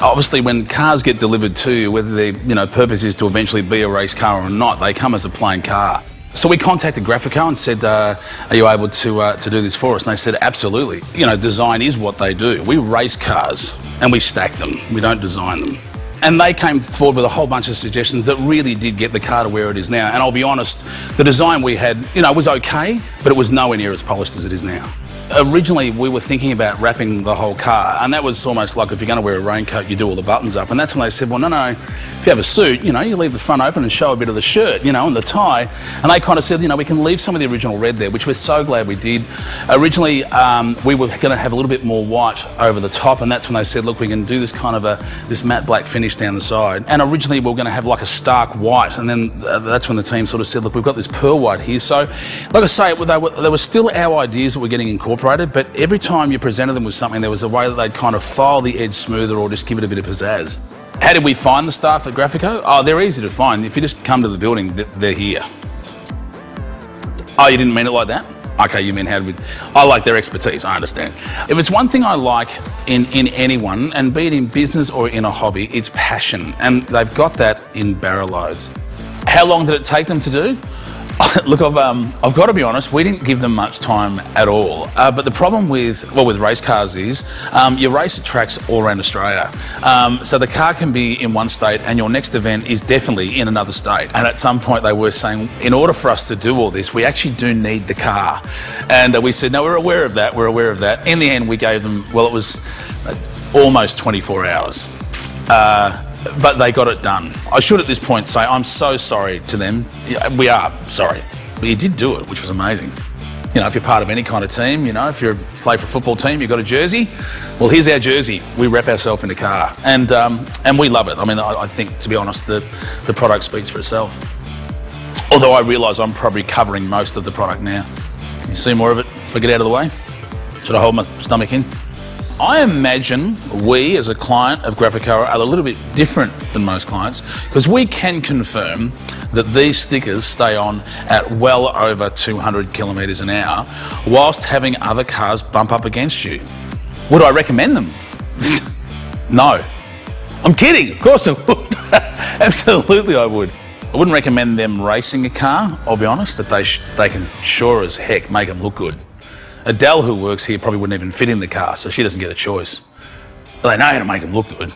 Obviously, when cars get delivered to you, whether their purpose is to eventually be a race car or not, they come as a plain car. So we contacted Grafico and said, are you able to do this for us? And they said, absolutely. Design is what they do. We race cars and we stack them. We don't design them. And they came forward with a whole bunch of suggestions that really did get the car to where it is now. And I'll be honest, the design we had, was okay, but it was nowhere near as polished as it is now. Originally, we were thinking about wrapping the whole car, and that was almost like if you're going to wear a raincoat, you do all the buttons up. And that's when they said, well, no, if you have a suit, you leave the front open and show a bit of the shirt, and the tie. And they kind of said, we can leave some of the original red there, which we're so glad we did. Originally, we were going to have a little bit more white over the top, and that's when they said, look, we can do this kind of this matte black finish down the side. And originally, we were going to have like a stark white, and then that's when the team sort of said, look, we've got this pearl white here. So, like I say, they were still our ideas that were getting incorporated. But every time you presented them with something, there was a way that they'd kind of file the edge smoother or just give it a bit of pizzazz. How did we find the staff at Grafico? Oh, they're easy to find. If you just come to the building, they're here. Oh, you didn't mean it like that? Okay, you mean how did we... I like their expertise, I understand. If it's one thing I like in anyone, and be it in business or in a hobby, it's passion. And they've got that in barrel loads. How long did it take them to do? Look, I've got to be honest, we didn't give them much time at all. But the problem with race cars is you race at tracks all around Australia. So the car can be in one state and your next event is definitely in another state. And at some point they were saying, in order for us to do all this, we actually do need the car. And we said, no, we're aware of that, we're aware of that. In the end, we gave them, well, it was almost 24 hours. But they got it done. I should at this point say I'm so sorry to them. We are sorry. But you did do it, which was amazing. If you're part of any kind of team, if you play for a football team, you've got a jersey. Well, here's our jersey. We wrap ourselves in a car. And we love it. I mean, I think, to be honest, the product speaks for itself. Although I realise I'm probably covering most of the product now. Can you see more of it if I get out of the way? Should I hold my stomach in? I imagine we, as a client of Grafico, are a little bit different than most clients because we can confirm that these stickers stay on at well over 200 kilometres an hour whilst having other cars bump up against you. Would I recommend them? No. I'm kidding, of course I would. Absolutely I would. I wouldn't recommend them racing a car, I'll be honest, that they can sure as heck make them look good. Adele, who works here, probably wouldn't even fit in the car, so she doesn't get a choice. But they know how to make them look good.